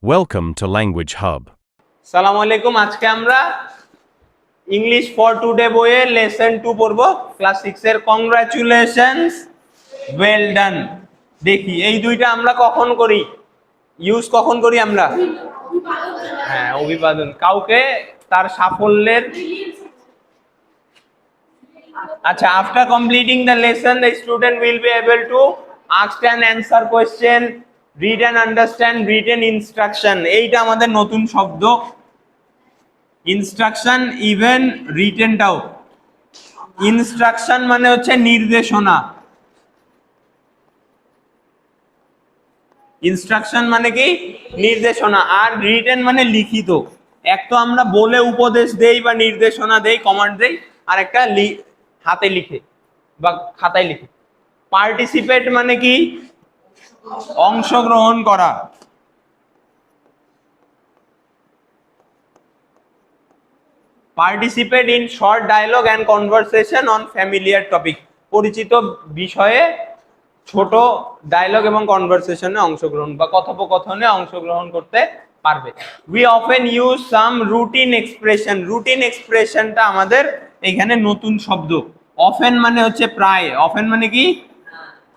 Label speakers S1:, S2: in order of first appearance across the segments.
S1: Welcome to Language Hub.
S2: সালামু আলাইকুম। আজকে আমরা ইংলিশ ফর টুডে বইয়ের লেসন 2 পড়ব, ক্লাস 6 এর। Congratulations, well done. দেখি এই দুইটা আমরা কখন করি, ইউজ কখন করি আমরা? হ্যাঁ, অভিবাদন, কাউকে তার সাফল্যের। আচ্ছা, after completing the lesson the student will be able to ask and answer question, read and understand written instruction. এইটা আমাদের নতুন শব্দ, ইনস্ট্রাকশন, ইভেন রিটেনটাও। ইনস্ট্রাকশন মানে হচ্ছে নির্দেশনা, ইনস্ট্রাকশন মানে কি নির্দেশনা, আর রিটেন মানে লিখিত। এক তো আমরা বলে উপদেশ দেই বা নির্দেশনা দেই, কমান্ড দেই, আর একটা হাতে লিখে বা খাতায় লিখে। পার্টিসিপেট মানে কি অংশগ্রহণ করা। Participate in short dialogue and conversation on familiar topic. পরিচিত বিষয়ে ছোট ডায়লগ এবং কনভারসেশনে অংশগ্রহণ বা কথোপকথনে অংশগ্রহণ করতে পারবে। We often use some routine expression. Routine এক্সপ্রেশনটা আমাদের এখানে নতুন শব্দ। অফেন মানে হচ্ছে প্রায়, অফেন মানে কি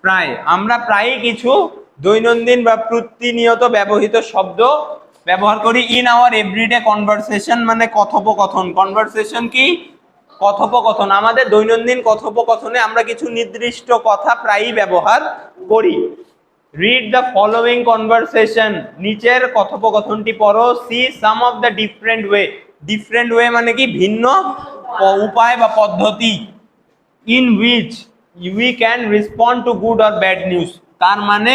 S2: প্রায়। আমরা প্রায়ই কিছু দৈনন্দিন বা প্রতিনিয়ত ব্যবহৃত শব্দ ব্যবহার করি ইন আওয়ার এভরিডে কনভারসেশন, মানে কথোপকথন। কনভারসেশন কি কথোপকথন। আমাদের দৈনন্দিন কথোপকথনে আমরা কিছু নির্দিষ্ট কথা প্রায়ই ব্যবহার করি। রিড দ্য ফলোইং কনভারসেশন, নিচের কথোপকথনটি পড়ো। See some of the different way. Different way মানে কি ভিন্ন উপায় বা পদ্ধতি। In which we can respond two good or bad news. তার মানে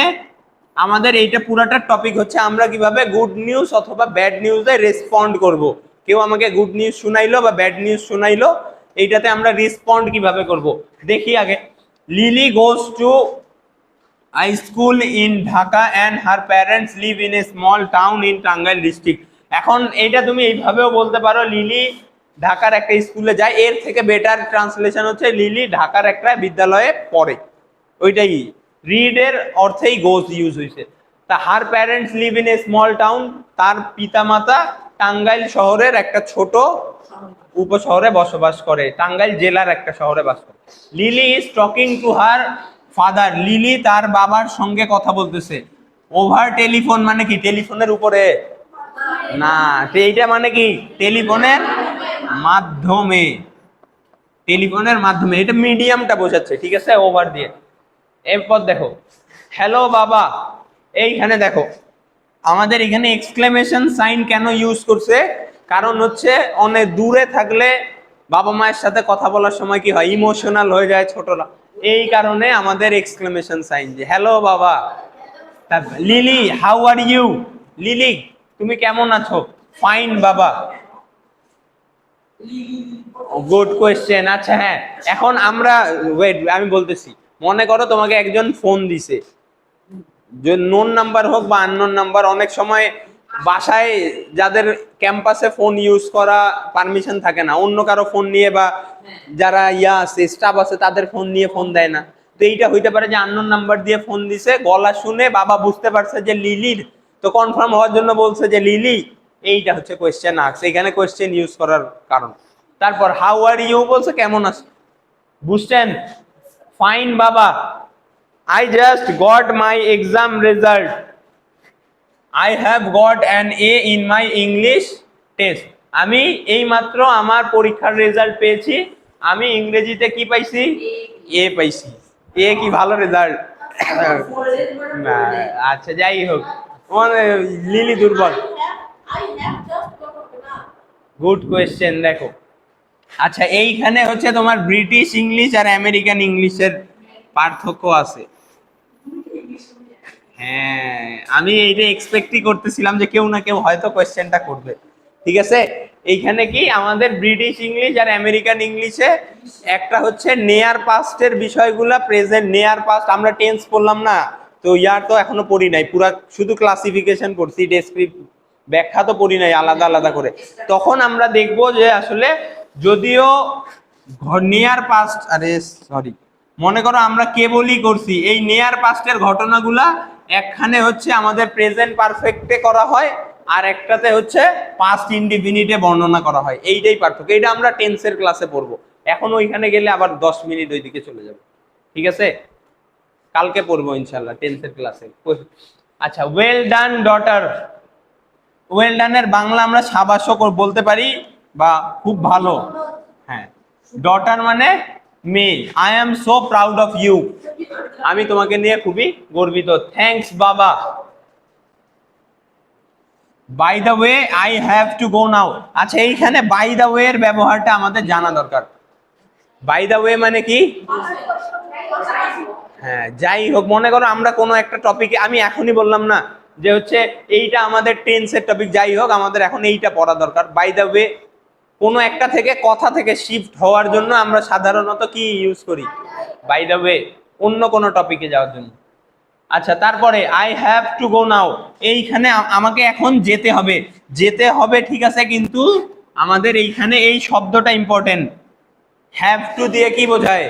S2: আমাদের এইটা পুরাটা টপিক হচ্ছে আমরা কিভাবে গুড নিউজ অথবা ব্যাড নিউজে রেসপন্ড করব। কেউ আমাকে গুড নিউজ শোনাইলো বা ব্যাড নিউজ শোনাইলো, এইটাতে আমরা রেসপন্ড কিভাবে করব দেখি আগে। Lily goes to I school in Dhaka and her parents live in a small town in Tangail district. এখন এইটা তুমি এইভাবেও বলতে পারো, লিলি ঢাকার একটা স্কুলে যায়। এর থেকে বেটার ট্রান্সলেশন হচ্ছে লিলি ঢাকার একটা বিদ্যালয়ে পড়ে, ওইটাই। রিডের অর্থেই গোজ ইউজ হয়েছে। তা her parents live in a small town, তার পিতামাতা টাঙ্গাইল শহরের একটা ছোট উপশহরে বসবাস করে, টাঙ্গাইল জেলার একটা শহরে বাস করে। Lily is talking to her father, lily তার বাবার সঙ্গে কথা বলতেছে। ওভার টেলিফোন মানে কি টেলিফোনের উপরে না, এইটা মানে কি টেলিফোনের মাধ্যমে, টেলিফোনের মাধ্যমে। এটা মিডিয়ামটা বোঝাচ্ছে, ঠিক আছে, ওভার দিয়ে। এরপর দেখো হ্যালো বাবা। এইখানে দেখো আমাদের এখানে এক্সক্লেমেশন সাইন কেন ইউজ করছে, কারণ হচ্ছে অনেক দূরে থাকলে বাবা মায়ের সাথে কথা বলার সময় কি হয়, ইমোশনাল হয়ে যায় ছোটরা। এই কারণে আমাদের এক্সক্লেমেশন সাইন, যে হ্যালো বাবা। Lily how are you, Lily তুমি কেমন আছো? ফাইন বাবা। Good question. আচ্ছা হ্যাঁ, এখন আমরা ওয়েট, আমি বলতেছি। মনে করো তোমাকে একজন ফোন দিছে, যে নোন নাম্বার হোক বা আননোন নাম্বার। অনেক সময় বাসায় যাদের ক্যাম্পাসে ফোন ইউজ করা পারমিশন থাকে না, অন্য কারো ফোন নিয়ে বা যারা আছে স্টাফ আছে তাদের ফোন নিয়ে ফোন দেয় না। তো এইটা হইতে পারে যে আননোন নাম্বার দিয়ে ফোন দিছে, গলা শুনে বাবা বুঝতে পারছে যে লিলির, তো কনফার্ম হওয়ার জন্য বলছে যে লিলি। এইটা হচ্ছে কোয়েশ্চেন আস্ক, এখানে কোয়েশ্চেন ইউজ করার কারণ। তারপর হাউ আর ইউ বলছে কেমন আছো, বুঝছেন? ফাইন বাবা। I just got my exam result. I have got an A in my English test. আমি এইমাত্র আমার পরীক্ষার রেজাল্ট পেয়েছি। আমি ইংরেজিতে কি পাইছি? এ পাইছি। এ কি ভালো রেজাল্ট? না, আচ্ছা যাই হোক, মানে লিলি দুর্বল। Good question. দেখো আচ্ছা, এইখানে হচ্ছে তোমার ব্রিটিশ ইংলিশ আর আমেরিকান ইংলিশের পার্থক্য আছে। হ্যাঁ, আমি এইটা এক্সপেক্টই করতেছিলাম যে কেউ না কেউ হয়তো কোয়েশ্চেনটা করবে। ঠিক আছে, এইখানে কি আমাদের ব্রিটিশ ইংলিশ আর আমেরিকান ইংলিশে একটা হচ্ছে নেয়ার পাস্টের বিষয়গুলা প্রেজেন্ট। নেয়ার পাস্ট আমরা টেন্স পড়লাম না, তো ইয়ার তো এখনো পড়ি নাই, পুরা শুধু ক্লাসিফিকেশন পড়ছি, ডেসক্রিপটিভ ব্যাখ্যা তো পড়ি নাই আলাদা আলাদা করে। তখন আমরা দেখব যে আসলে যদিও নিয়ার পাস্ট, আরে সরি, মনে করো আমরা কেবলই করছি এই নিয়ার পাস্টের ঘটনাগুলা একখানে হচ্ছে আমাদের প্রেজেন্ট পারফেক্টে করা হয়, আর একটাতে হচ্ছে পাস্ট ইনডিফিনিটে বর্ণনা করা হয়। এইটাই পার্থক্য। এটা আমরা টেন্সের ক্লাসে পড়বো। এখন ওইখানে গেলে আবার 10 মিনিট ওইদিকে চলে যাবে। ঠিক আছে, কালকে পড়বো ইনশাল্লাহ টেন্সের ক্লাসে। আচ্ছা, ওয়েল ডান ডটার। ওয়েল ডানের বাংলা আমরা সাবাস্য বলতে পারি বা খুব ভালো। হ্যাঁ, ডটার মানে মেয়ে। I am so proud of you, আমি তোমাকে নিয়ে খুবই গর্বিত। থ্যাঙ্কস বাবা। By the way I have to go now. আচ্ছা, এইখানে বাই দ্য ওয়ে এর ব্যবহারটা আমাদের জানা দরকার। বাই দ্য ওয়ে মানে কি? হ্যাঁ, যাই হোক, মনে করো আমরা কোনো একটা টপিকে, আমি এখনই বললাম না যে হচ্ছে এইটা আমাদের টেন্সের টপিক, যাই হোক আমাদের এখন এইটা পড়া দরকার। বাই দ্য ওয়ে কোনো একটা থেকে কথা থেকে শিফট হওয়ার জন্য আমরা সাধারণত কি ইউজ করি? বাই দ্য ওয়ে, অন্য কোনো টপিকে যাওয়ার জন্য। আচ্ছা, তারপরে আই হ্যাভ টু গো নাও, এইখানে আমাকে এখন যেতে হবে। যেতে হবে ঠিক আছে, কিন্তু আমাদের এইখানে এই শব্দটা ইম্পর্টেন্ট। হ্যাভ টু দিয়ে কি বোঝায়?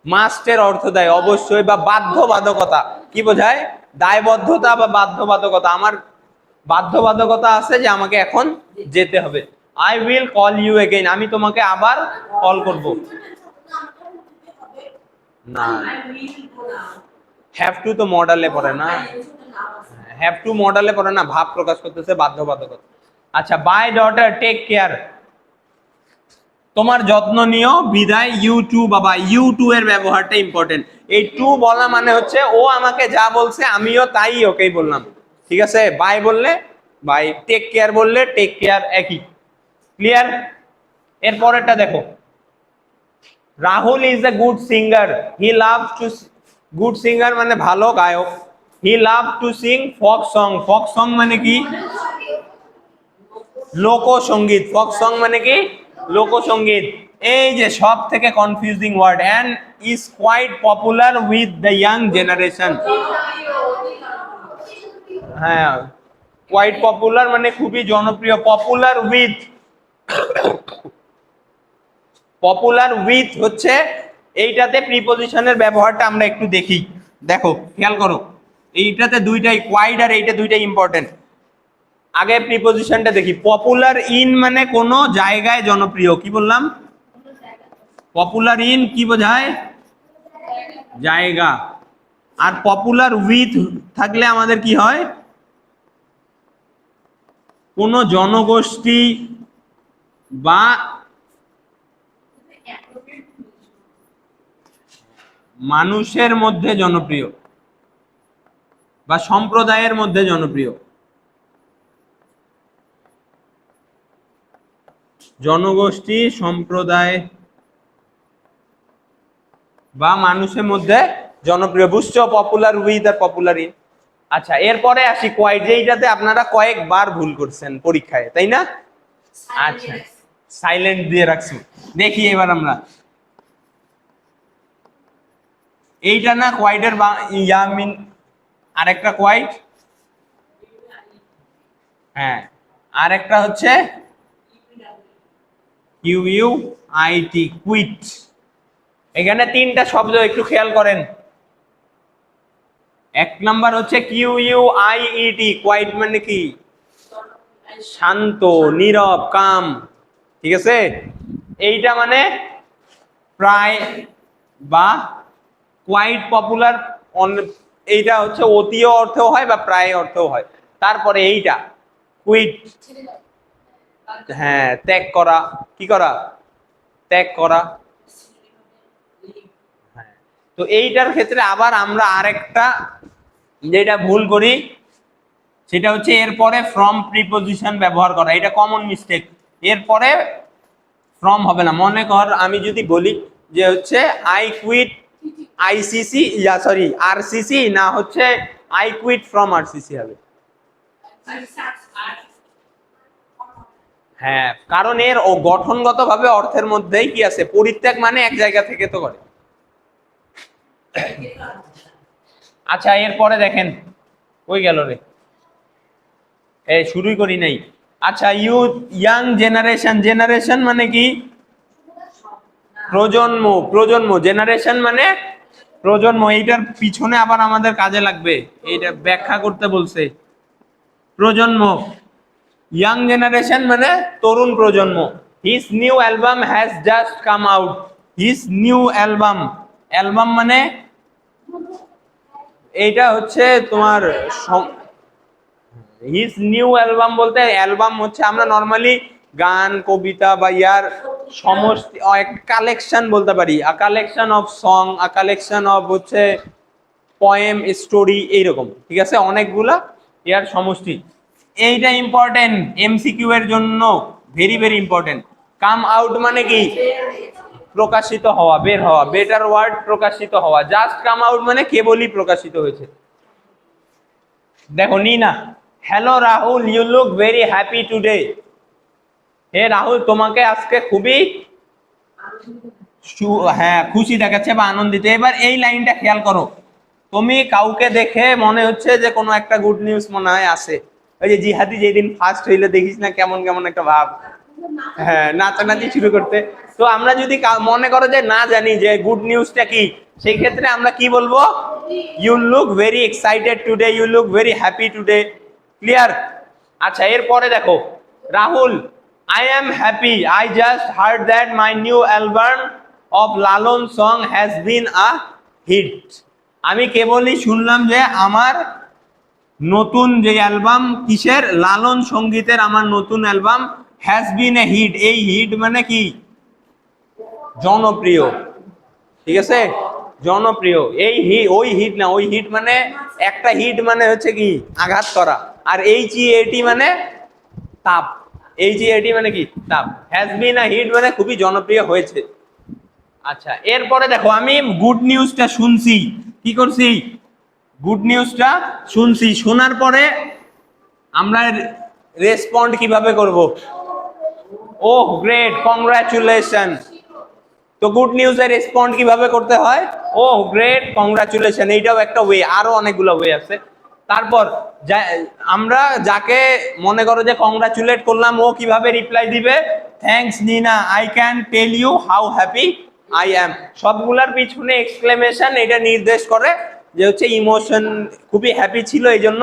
S2: মাস্টের অর্থ দেয় অবশ্যই, বা বাধ্যবাধকতা। কি বোঝায়? দায়বদ্ধতা বা বাধ্যবাধকতা। আমার বাধ্যবাধকতা আছে যে আমাকে এখন যেতে হবে। I will call you again, আমি তোমাকে আবার কল করব। না, হ্যাভ টু তো মডেলে পড়ে না। হ্যাভ টু মডেলে পড়ে না, ভাব প্রকাশ করতেছে বাধ্যবাধকতা। আচ্ছা, বাই ডটার টেক কেয়ার, তোমার যত্ন নিও। বিদায়। ইউ টু বাবা, ইউ টু এর ব্যবহারটা ইম্পর্টেন্ট। এই টু বলা মানে হচ্ছে ও আমাকে যা বলছে আমিও তাই ওকেই বললাম। ঠিক আছে, বাই বললে বাই, টেক কেয়ার বললে টেক কেয়ার, একই। ক্লিয়ার? এরপরেরটা দেখো, Rahul is a good singer, he love to. Good singer মানে ভালো গায়ক। হি লাভ টু সিং ফক সং। ফক সং মানে কি? লোকসঙ্গীত। ফক সং মানে কি? লোকসঙ্গীত। এই যে সব থেকে confusing word, and is quite popular with the young generation. হ্যাঁ, কোয়াইট পপুলার মানে খুবই জনপ্রিয়। পপুলার উইথ, পপুলার উইথ হচ্ছে এইটাতে প্রিপজিশনের ব্যবহারটা আমরা একটু দেখি। দেখো, খেয়াল করো, এইটাতে দুইটাই কোয়াইট আর এইটা দুইটাই ইম্পর্টেন্ট। আগে প্রিপজিশনটা দেখি। পপুলার ইন মানে কোন জায়গায় জনপ্রিয়। কি বললাম? পপুলার ইন কি বোঝায়? জায়গা। আর পপুলার উইথ থাকলে আমাদের কি হয়? কোন জনগোষ্ঠী বা মানুষের মধ্যে জনপ্রিয়, বা সম্প্রদায়ের মধ্যে জনপ্রিয়। জনগোষ্ঠী, সম্প্রদায় বা মানুষের মধ্যে জনপ্রিয়। বুঝছো? পপুলার উইথ আর পপুলার ইন। আচ্ছা, এরপরে আসি কোয়াইট, যেইটাতে আপনারা কয়েকবার ভুল করছেন পরীক্ষায়, তাই না? আচ্ছা, সাইলেন্ট দিয়ে রাখছি। দেখি এবার আমরা এইটা না কোয়াইটের ইয়ামিন, আরেকটা কোয়াইট। হ্যাঁ, আরেকটা হচ্ছে Q U I T, quit. এখানে তিনটা শব্দ একটু খেয়াল করেন। এক নাম্বার হচ্ছে Q U I E T, quiet মানে কি? শান্ত, নীরব, কাম। ঠিক আছে, এইটা মানে প্রায় বা কোয়াইট পপুলার, এইটা হচ্ছে অতীয় অর্থেও হয় বা প্রায় অর্থেও হয়। তারপরে এইটা কুইট, হ্যাঁ, ত্যাগ করা। কি করা? ত্যাগ করা। হ্যাঁ, তো এইটার ক্ষেত্রে আবার আমরা আরেকটা যেটা ভুল করি সেটা হচ্ছে এরপরে ফ্রম প্রিপজিশন ব্যবহার করা। এটা কমন মিস্টেক। এরপরে ফ্রম হবে না। মনে কর আমি যদি বলি যে হচ্ছে I quit ICC, sorry RCC, না হচ্ছে আই কুইট ফ্রম আরসিসি হবে। হ্যাঁ, কারণ এর গঠনগতভাবে অর্থের মধ্যেই কি আছে? পরিত্যাগ মানে এক জায়গা থেকে তো করে। আচ্ছা, এরপরে দেখেন, কই গেল রে? এই শুরুই করি নাই। আচ্ছা, ইউথ, ইয়াং জেনারেশন। জেনারেশন মানে কি? প্রজন্ম। প্রজন্ম। জেনারেশন মানে প্রজন্ম, এইটার পিছনে আবার আমাদের কাজে লাগবে, এইটা ব্যাখ্যা করতে বলছে। প্রজন্ম, ইয়াং জেনারেশন মানে তরুণ প্রজন্ম। His new album has just come out. His new album, album মানে এইটা হচ্ছে তোমার হিজ নিউ অ্যালবাম বলতে অ্যালবাম হচ্ছে আমরা নর্মালি গান কবিতা বা ইয়ার সমষ্টি, কালেকশন বলতে পারি, আ collection of song, a collection of হচ্ছে পোয়েম স্টোরি এইরকম, ঠিক আছে, অনেকগুলা ইয়ার সমষ্টি। এইটা ইম্পর্টেন্ট এমসিকিউ এর জন্য, very very important. Come out মানে কি? প্রকাশিত হওয়া, বের হওয়া, বেটার ওয়ার্ড প্রকাশিত হওয়া। জাস্ট কাম আউট মানে কেবলই প্রকাশিত হয়েছে। দেখো Nina, hello Rahul, you look very happy today. Hey Rahul, তোমাকে আজকে খুবই হ্যাঁ খুশি দেখাচ্ছে বা আনন্দিত। এবার এই লাইনটা খেয়াল করো, তুমি কাউকে দেখে মনে হচ্ছে যে কোনো একটা গুড নিউজ মনে হয় আছে। ওই যে জিহাদি যেদিন ফার্স্ট হইলে দেখিস না কেমন কেমন একটা ভাব, হ্যাঁ নাচানাচি শুরু করতে। তো আমরা যদি মনে করো যে না জানি যে গুড নিউজটা কি, সেই ক্ষেত্রে আমরা কি বলবো? You look very excited today, you look very happy today. Clear? আচ্ছা এরপরে দেখো, Rahul, I am happy, I just heard that my new album of Lalon song has been a hit. আমি কেবলই শুনলাম যে আমার নতুন যে অ্যালবাম, কিসের? লালন সঙ্গীতের আমার নতুন album has been a hit. এই হিট মানে কি? জনপ্রিয়, ঠিক আছে, জনপ্রিয়। এই ওই হিট না, ওই হিট মানে একটা হিট মানে হচ্ছে কি আঘাত করা, আর এইচইএটি মানে তাপ। এইচইএটি মানে কি? তাপ। হ্যাজ বিন আ হিট মানে খুবই জনপ্রিয় হয়েছে। আচ্ছা এরপরে দেখো, আমি গুড নিউজটা শুনছি, কি করছি? গুড নিউজটা শুনছি, শোনার পরে আমরা রেসপন্ড কিভাবে করব? ওহ গ্রেট, কংগ্রাচুলেশন। তো গুড নিউজে রেসপন্ড কিভাবে করতে হয়? ওহ গ্রেট, কংগ্রাচুলেশন। এইটাও একটা ওয়ে, আরো অনেকগুলো ওয়ে আছে। তারপর আমরা যাকে মনে করো যে কংগ্রাচুলেট করলাম, ও কিভাবে রিপ্লাই দিবে? Thanks Nina, I can tell you how happy I am. সবগুলার পিছনে এক্সক্লেমেশন, এটা নির্দেশ করে যে হচ্ছে ইমোশন, খুবই হ্যাপি ছিল, এই জন্য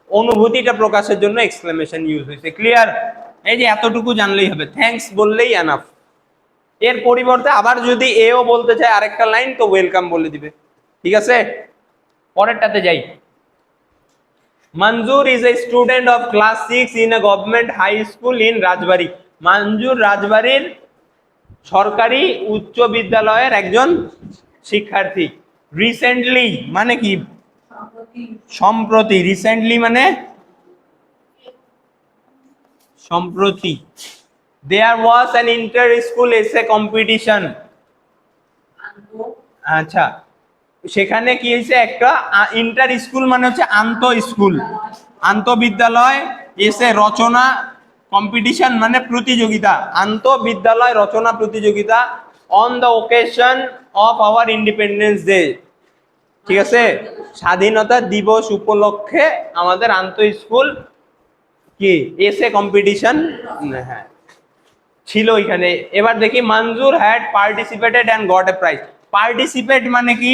S2: অনুভূতিটা প্রকাশের জন্য এক্সক্লেমেশন ইউজ হয়েছে। ক্লিয়ার? এই যে এতটুকু জানলেই হবে, থ্যাঙ্কস বললেই এনাফ। এর পরিবর্তে আবার যদি এও বলতে চায় আরেকটা লাইন, তো ওয়েলকাম বলে দিবে, ঠিক আছে। পরেরটাতে যাই। Manzur is a student of class 6 in a government high school in Rajbari. Manzur রাজবাড়ির সরকারি উচ্চ বিদ্যালয়ের একজন শিক্ষার্থী। রিসেন্টলি মানে কি? সম্প্রতি। রিসেন্টলি মানে সম্প্রতি। দেয়ার ওয়াজ অ্যান ইন্টার স্কুল এসে কম্পিটিশন। আচ্ছা, সেখানে কি হয়েছে? একটা ইন্টার স্কুল মানে হচ্ছে আন্ত স্কুল, আন্ত বিদ্যালয় এসে রচনা কম্পিটিশন মানে প্রতিযোগিতা, আন্ত বিদ্যালয় রচনা প্রতিযোগিতা on the occasion of our independence day. ঠিক আছে, স্বাধীনতা দিবস উপলক্ষে আমাদের আন্ত স্কুল কি এসে কম্পিটিশন, হ্যাঁ ছিল এখানে। এবার দেখি, Manzur had participated and got a prize. Participate মানে কি?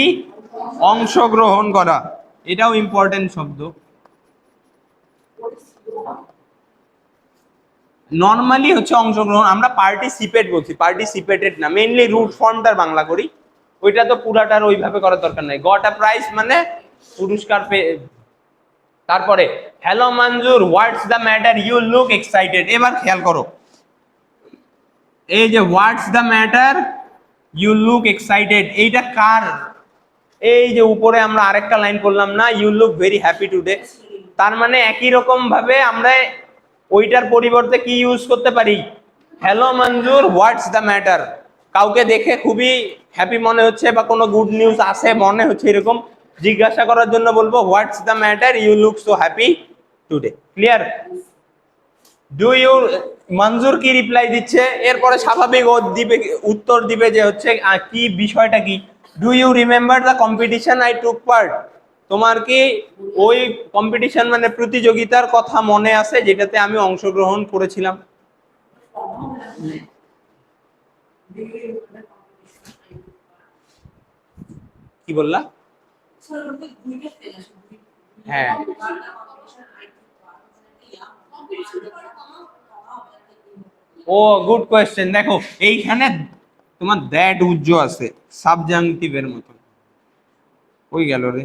S2: অংশগ্রহণ করা, এটাও ইম্পর্টেন্ট শব্দ। নর্মালি হচ্ছে অংশগ্রহণ, আমরা পার্টিসিপেট বলছি, পার্টিসিপেটেড না। মেইনলি রুট ফর্মটার বাংলা করি, ওইটা তো পুরাটার ওইভাবে করার দরকার নাই। গট আ প্রাইজ মানে পুরস্কার পেয়ে। তারপরে hello Manjur, what's the matter, you look excited. এবার খেয়াল করো, এই যে what's the matter, you look excited, এইটা কার? এই যে উপরে আমরা আরেকটা লাইন করলাম না, you look very happy today. তার মানে একই রকম ভাবে আমরা ওইটার পরিবর্তে কি ইউজ করতে পারি? Hello Manjur, what's the matter. কাউকে দেখে খুবই হ্যাপি মনে হচ্ছে বা কোনো গুড নিউজ আছে মনে হচ্ছে, এরকম জিজ্ঞাসা করার জন্য বলবো what's the matter, you look so happy today. Clear? Do you, Manzur কি রিপ্লাই দিচ্ছে, এরপরে স্বাভাবিক ও দিবে, উত্তর দিবে যে হচ্ছে কি বিষয়টা কি। Do you remember the competition I took part. তোমার কি ওই কম্পিটিশন মানে প্রতিযোগিতার কথা মনে আছে যেটাতে আমি অংশগ্রহণ করেছিলাম? কি বললা? হ্যাঁ, ও গুড কোয়েশ্চেন। দেখো এইখানে তোমার দ্যাট উজ্জ্ব আছে সাবজাংটিভের মতো। ওই গেল রে।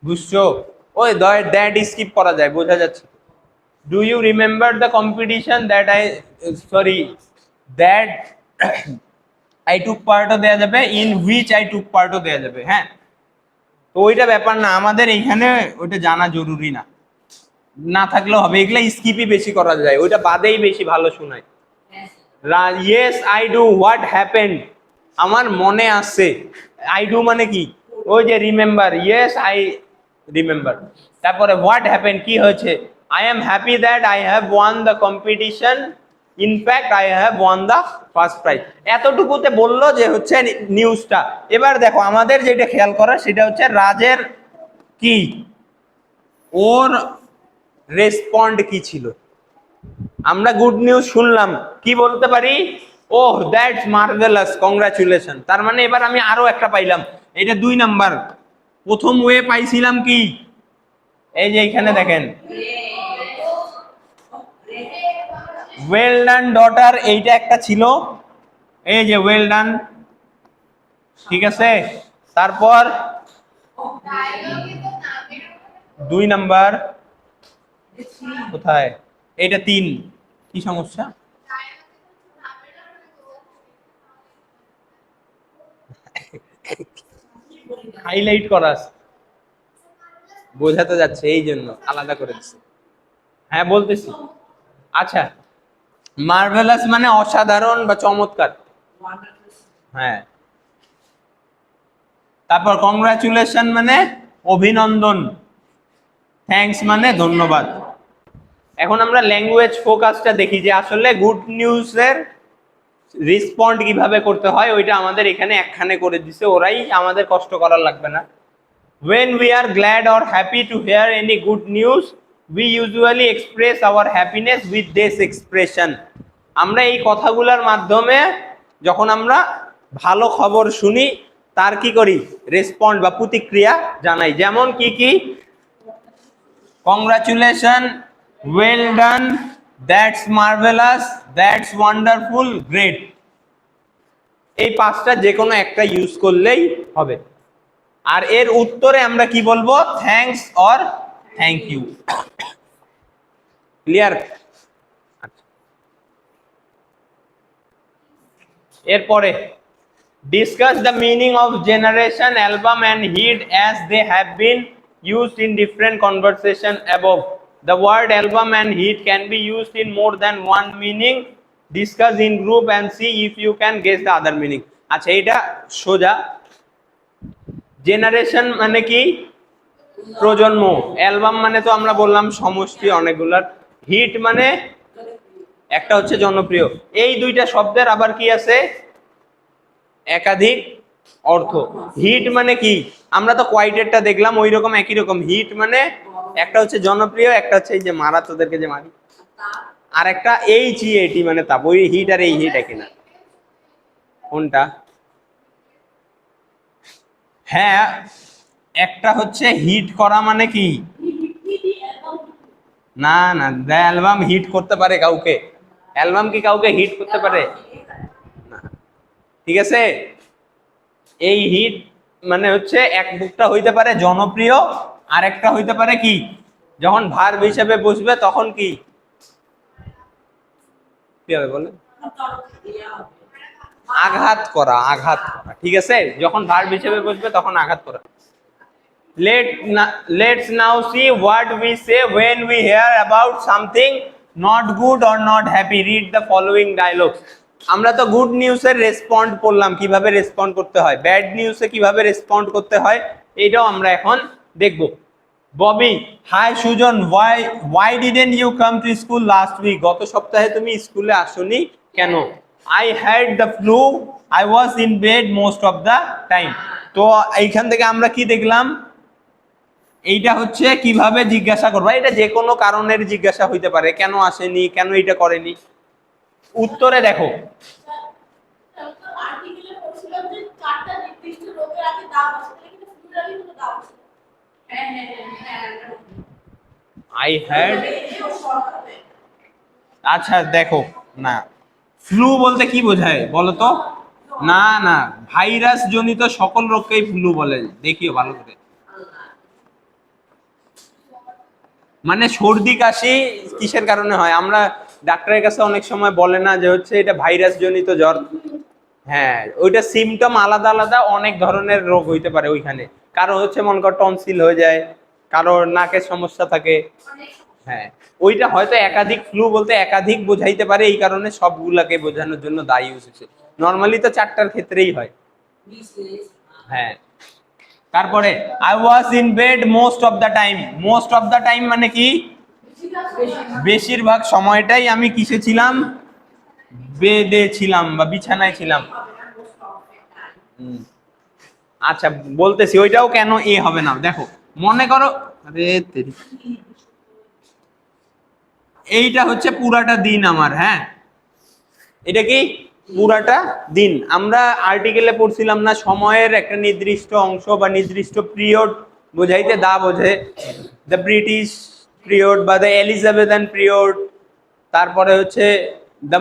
S2: বুঝছো? ওই দ্যাট স্কিপ করা যায়, বোঝা যাচ্ছে। Do you remember the competition that sorry that I took পার্টও দেওয়া যাবে, ইন হুইচ আই টুক পার্টও দেওয়া যাবে। হ্যাঁ, তো ওইটা ব্যাপার না, আমাদের এইখানে ওইটা জানা জরুরি না, না থাকলেও হবে। এগুলা স্কিপই বেশি করা যায়, ওইটা বাদেই বেশি ভালো শোনায়। Yes I do, what happened, আমার মনে আছে। আই ডু মানে কি? ওই যে রিমেম্বার, ইয়েস আই রিমেম্বার। তারপরে হোয়াট হ্যাপেন্ড, কি হয়েছে? I am happy that I have won the competition, in fact I have won the first prize. এতটুকুতে বললো যে হচ্ছে নিউজটা। এবার দেখো আমাদের যেটা খেয়াল করা সেটা হচ্ছে রাজের কি, ওর রেসপন্ড কি ছিল। আমরা গুড নিউজ শুনলাম, কি বলতে পারি? ওহ দ্যাটস মার্ভেলাস, কংগ্রাচুলেশন। তার মানে এবার আমি আরো একটা পাইলাম, এটা 2 নাম্বার। প্রথম ওয়ে পাইছিলাম কি, এই যে এখানে দেখেন, ওয়েল ডান ডটার, এইটা একটা ছিল, এই যে ওয়েল ডান, ঠিক আছে। তারপর 2 নাম্বার কোথায়, এইটা 3। কি সমস্যা? হাইলাইট করা আছে, বোঝাতে যাচ্ছে এই জন্য আলাদা করে দিচ্ছি। হ্যাঁ বলতেছি। আচ্ছা, মার্ভেলাস মানে অসাধারণ বা চমৎকার। হ্যাঁ, তারপর কংগ্রাচুলেশন মানে অভিনন্দন, থ্যাঙ্কস মানে ধন্যবাদ। এখন আমরা ল্যাঙ্গুয়েজ ফোকাসটা দেখি যে আসলে গুড নিউজের রেসপন্ড কিভাবে করতে হয়, ওইটা আমাদের এখানে একখানে করে দিছে ওরাই, আমাদের কষ্ট করা লাগবে না। When we are glad or happy to hear any good news, we usually express our happiness with this expression. আমরা এই কথাগুলোর মাধ্যমে যখন আমরা ভালো খবর শুনি তার কি করি, রেসপন্ড বা প্রতিক্রিয়া জানাই। যেমন কি কি, congratulation, well done, that's marvellous, that's wonderful, great. এই 5টা যে কোনো একটা ইউজ করলেই হবে। আর এর উত্তরে আমরা কি বলবো, thanks or thank you. Clear? এরপরে discuss the meaning of generation, album and hit as they have been used in different conversation above. The word album and hit can be used in more than one meaning. Discuss in group and see if you can guess the other meaning. আচ্ছা, এটা সোজা। Generation মানে কি, প্রজন্ম। Album মানে তো আমরা বললাম সমষ্টি অনেকগুলার। হিট মানে একটা হচ্ছে জনপ্রিয়। এই দুইটা শব্দের আবার কি আছে, একাধিক অর্থ। হিট মানে কি, আমরা তো কোয়াইটেরটা দেখলাম, ওই রকম একই রকম। হিট মানে একটা হচ্ছে জনপ্রিয়, একটা হচ্ছে এই যে মারা তোদেরকে যে মারি, আর একটা HEAT মানে তাপ। ওই হিট আর এই হিট একই না। কোনটা? হ্যাঁ, একটা হচ্ছে হিট করা মানে কি, না না, দ্য অ্যালবাম হিট করতে পারে কাউকে? অ্যালবাম কি কাউকে হিট করতে পারে? না, ঠিক আছে। এই হিট মানে হচ্ছে একটা হইতে পারে জনপ্রিয়, আর একটা হইতে পারে কি, যখন ভার্ব হিসেবে বসবে তখন কি হবে বলে, আঘাত করা, আঘাত করা, ঠিক আছে। যখন ভার্ব হিসেবে বসবে তখন আঘাত করা। Let's now see what we say when we hear about something not good or not happy. Read the following dialogues. আমরা তো গুড নিউজের রেসপন্ড করলাম, কিভাবে রেসপন্ড করতে হয়, ব্যাড নিউজে কিভাবে রেসপন্ড করতে হয়, এটাও আমরা এখন দেখব। Bobby, hi Sujan, why didn't you come to school last week? গত সপ্তাহে তুমি স্কুলে আসোনি কেন? I had the flu, I was in bed most of the time. তো এইখান থেকে আমরা কি দেখলাম, এইটা হচ্ছে কিভাবে জিজ্ঞাসা করবা। এটা যে কোনো কারণের জিজ্ঞাসা হইতে পারে, কেন আসেনি, কেন এটা করেনি। উত্তরে দেখো
S3: আর্টিকেলে পড়ছিলাম যে চারটা নির্দিষ্ট রোগের আগে দাম আছে, কিন্তু ফ্লুরালি কোনো দাম আছে।
S2: আই হ্যাড, আচ্ছা দেখো না, ফ্লু বলতে কি বোঝায় বলো তো? না না, ভাইরাস জনিত সকল রোগকেই ফ্লু বলে, দেখিও ভালো করে। মানে সর্দি কাশি কিসের কারণে হয়? আমরা ডাক্তারের কাছে অনেক সময় বলে না যে হচ্ছে এটা ভাইরাস জনিত জ্বর। হ্যাঁ, ওইটা সিমটম আলাদা আলাদা অনেক ধরনের রোগ হইতে পারে ওইখানে। কারো হচ্ছে মনে কর টনসিল হয়ে যায়, কারো নাকের সমস্যা থাকে। হ্যাঁ, ওইটা হয়তো একাধিক, ফ্লু বলতে একাধিক বোঝাইতে পারে, এই কারণে সবগুলাকে বোঝানোর জন্য দায়ী হচ্ছে। নর্মালি তো চারটার ক্ষেত্রেই হয়। হ্যাঁ, তারপরে I was in bed most of the time. Most of the time মানে কি? বেশিরভাগ সময়টাই আমি কিসে ছিলাম? বেডে ছিলাম বা বিছানায় ছিলাম। আচ্ছা বলতেছি, ওইটাও কেন এ হবে না দেখো, মনে করো, আরে তেরি, এইটা হচ্ছে পুরাটা দিন আমার, হ্যাঁ এটা কি পুরাটা দিন। আমরা আর্টিকেলে পড়ছিলাম না, সময়ের একটা নির্দিষ্ট অংশ বা নির্দিষ্ট পিরিয়ড বোঝাইতে দা বোঝে, দ্য ব্রিটিশ পিরিয়ড বা দ্য এলিজাবেথান পিরিয়ড। তারপরে হচ্ছে দ্য,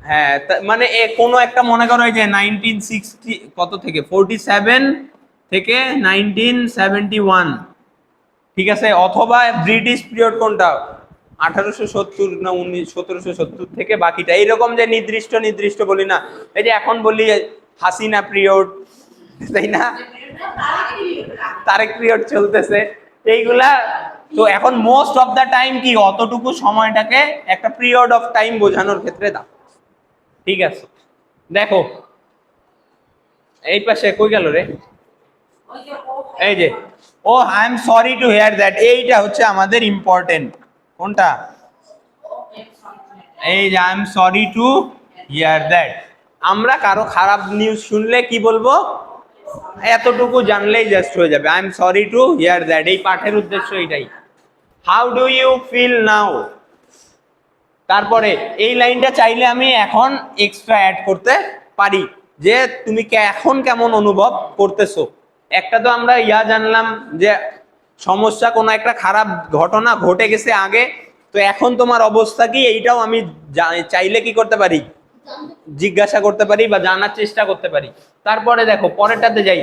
S2: হ্যাঁ মানে কোনো একটা মনে করো এই যে 1960 কত থেকে 47 থেকে 1971, ঠিক আছে, অথবা ব্রিটিশ পিরিয়ড কোনটা 1870 না 1770 থেকে বাকিটা, এইরকম যে নির্দিষ্ট নির্দিষ্ট বলি না, এই যে এখন বলি হাসিনা পিরিয়ড, তাই না, তারেক পিরিয়ড চলতেছে, এইগুলা। তো এখন মোস্ট অফ দা টাইম কি, অতটুকু সময়টাকে একটা পিরিয়ড অফ টাইম বোঝানোর ক্ষেত্রে দাও, ঠিক আছে। দেখো এই পাশে কই গেল রে, এই যে ও I am sorry to hear that, এইটা হচ্ছে আমাদের ইম্পর্টেন্ট। কোনটা? এই যে I am sorry to hear that. আমরা কারো খারাপ নিউজ শুনলে কি বলবো? এতটুকু জানলেই জাস্ট হয়ে যাবে, I am sorry to hear that. এই পাঠের উদ্দেশ্য এটাই। How do you feel now. তারপরে এই লাইনটা চাইলে আমি এখন এক্সট্রা অ্যাড করতে পারি, যে তুমি এখন কেমন অনুভব করতেছো। একটা তো আমরা জানলাম যে সমস্যা, কোনো একটা খারাপ ঘটনা ঘটে গেছে আগে, তো এখন তোমার অবস্থা কি, এইটাও আমি চাইলে কি করতে পারি, জিজ্ঞাসা করতে পারি বা জানার চেষ্টা করতে পারি। তারপরে দেখো পরেরটাতে যাই,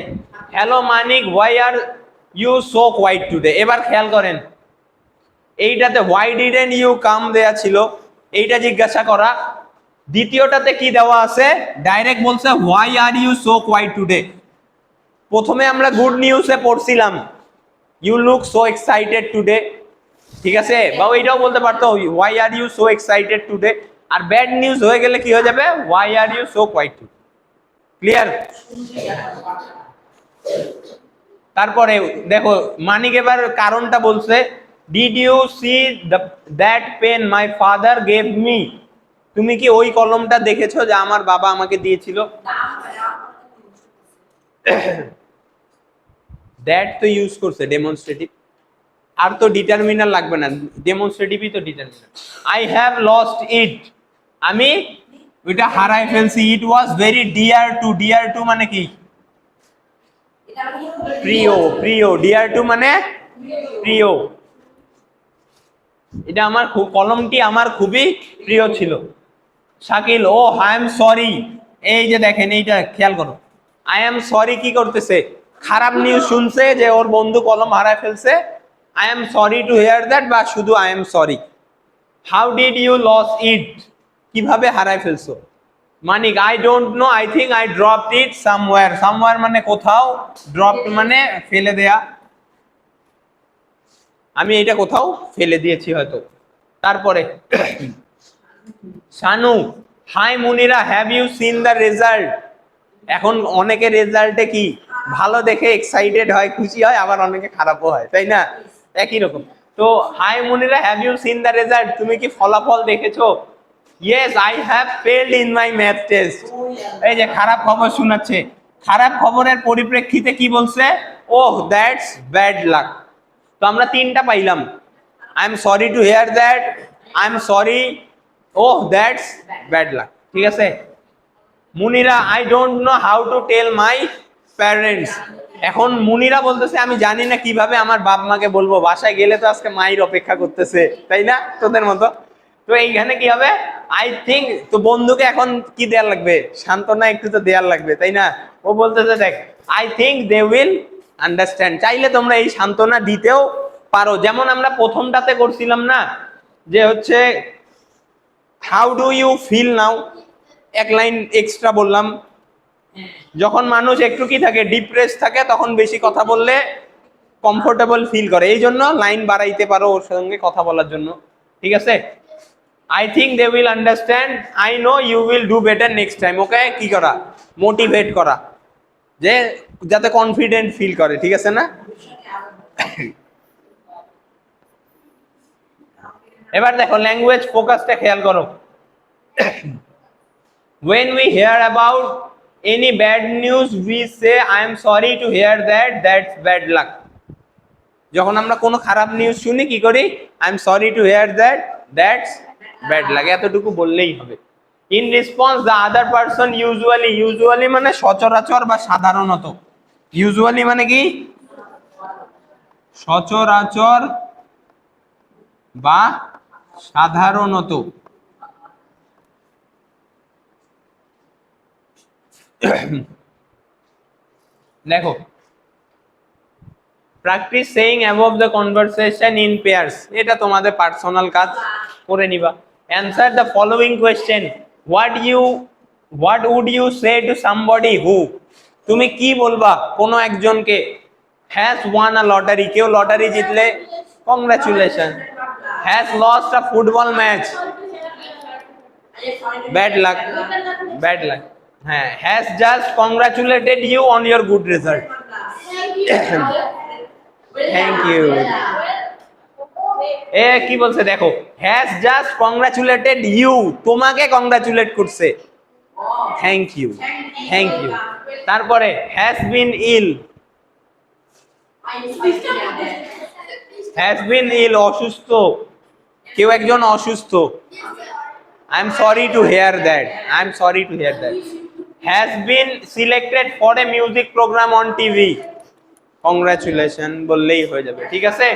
S2: hello Manik, why are you so quiet today. এবার খেয়াল করেন, এইটাতে হোয়াই ডিডন্ট ইউ কাম দেয়া ছিল, এইটা জিজ্ঞাসা করা। দ্বিতীয়টাতে কি দেওয়া আছে? ডাইরেক্ট বলছে why are you so quiet today. প্রথমে আমরা গুড নিউজে পড়ছিলাম you look so excited today, ঠিক আছে, বা এইটাও বলতে পারতো why are you so excited today. আর ব্যাড নিউজ হয়ে গেলে কি হয়ে যাবে? Why are you so quiet today. Clear? তারপরে দেখো মানিক এবার কারণটা বলছে, did you see that pen my father gave me. তুমি কি ওই কলমটা দেখেছো যা আমার বাবা আমাকে দিয়েছিল? দ্যাট তো ইউজ করছে ডেমনস্ট্রেটিভ, আর তো ডিটারমিনার লাগবে না, ডেমনস্ট্রেটিভই তো determiner. I have lost it, আমি ওইটা হারাই ফেলছি। It was very dear to, dear to মানে কি? প্রিয়, প্রিয়, ডিয়ার টু মানে প্রিয়। এটা আমার কলমটি আমার খুবই প্রিয় ছিল। শাকিল, ও আই এম সরি। এই যে দেখেন এইটা খেয়াল করো, আই এম সরি কি করতেছে? খারাপ নিউজ শুনছে যে ওর বন্ধু কলম হারায় ফেলছে, I am sorry to hear that, বা শুধু I am sorry. How did you loss it, কিভাবে হারায় ফেলছো? Manik, I don't know, I think I dropped it somewhere. Somewhere মানে কোথাও, ড্রপড মানে ফেলে দেয়া, আমি এটা কোথাও ফেলে দিয়েছি হয়তো। তারপরে Shanu, hi Munira, have you seen the result. এখন অনেকে রেজাল্টে কি ভালো দেখে এক্সাইটেড হয়, খুশি হয়, আবার অনেকে খারাপও হয়, তাই না? একই রকম। তো hi Munira, have you seen the result, তুমি কি ফলাফল দেখেছো? Yes I have failed in my math test. এই যে খারাপ খবর শোনাচ্ছে, খারাপ খবরের পরিপ্রেক্ষিতে কি বলছে? Oh that's bad luck. তো আমরা তিনটা পাইলাম, I am sorry to hear that, I am sorry, oh that's bad luck. ঠিক আছে। Munira, I don't know how to tell my parents. এখন মুনিরা বলতেছে আমি জানি না কিভাবে আমার বাপ মাকে বলবো, বাসায় গেলে তো আজকে মায়ের অপেক্ষা করতেছে, তাই না তোদের মতো। তো এইখানে কি হবে, আই থিঙ্ক, তো বন্ধুকে এখন কি দেওয়ার লাগবে, সান্ত্বনা একটু তো দেওয়ার লাগবে, তাই না। ও বলতেছে দেখ, I think they will understand. চাইলে তোমরা এই সান্ত্বনা দিতেও পারো, যেমন আমরা প্রথমটাতে করছিলাম না, যে হচ্ছে how do you feel now, এক লাইন এক্সট্রা বললাম। যখন মানুষ একটু কি থাকে, ডিপ্রেস থাকে, তখন বেশি কথা বললে কমফোর্টেবল ফিল করে, এই জন্য লাইন বাড়াইতে পারো ওর সঙ্গে কথা বলার জন্য। ঠিক আছে। I think they will understand, I know you will do better next time. Okay কি করা, মোটিভেট করা, যে যাতে কনফিডেন্ট ফিল করে। ঠিক আছে না। এবার দেখো ল্যাঙ্গুয়েজ ফোকাসটা খেয়াল করো। When we hear about any bad news, we say I am sorry to hear that, that's bad luck. যখন আমরা কোনো খারাপ নিউজ শুনি কি করি, I am sorry to hear that, that's bad luck, এতটুকু বললেই হবে। In response the other person usually, usually মানে সচরাচর বা সাধারণত, ইউজুয়ালি মানে কি সচরাচর বা সাধারণত। দেখো, practice saying above the conversation in pairs, এটা তোমাদের পার্সোনাল কাজ করে নিবা। Answer the following question, what would you say to somebody who, তুমি কি বলবা কোনো একজনকে, হ্যাজ ওয়ান আ লটারি, কেউ লটারি জিতলে congratulation, has lost a football match, bad luck, bad luck. হ্যাঁ, has just congratulated you on your good result, thank you. এ কি বলছে দেখো, হ্যাজ জাস্ট কংগ্রাচুলেটেড ইউ, তোমাকে কংগ্রাচুলেট করছে, থ্যাংক ইউ, থ্যাংক ইউ। তারপরে has been ill, has been ill অসুস্থ, কেউ একজন অসুস্থ, I am sorry to hear that, I am sorry to hear that. Has been selected for a music programme on TV, congratulation বললেই হয়ে যাবে। ঠিক আছে।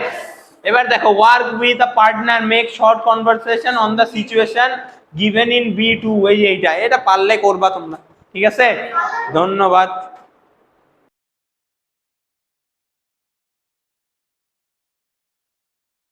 S2: এবার দেখো, work with a partner, make short conversation on the situation given in B2, এই এইটা, এটা পারলে করবা তোমরা। ঠিক আছে, ধন্যবাদ।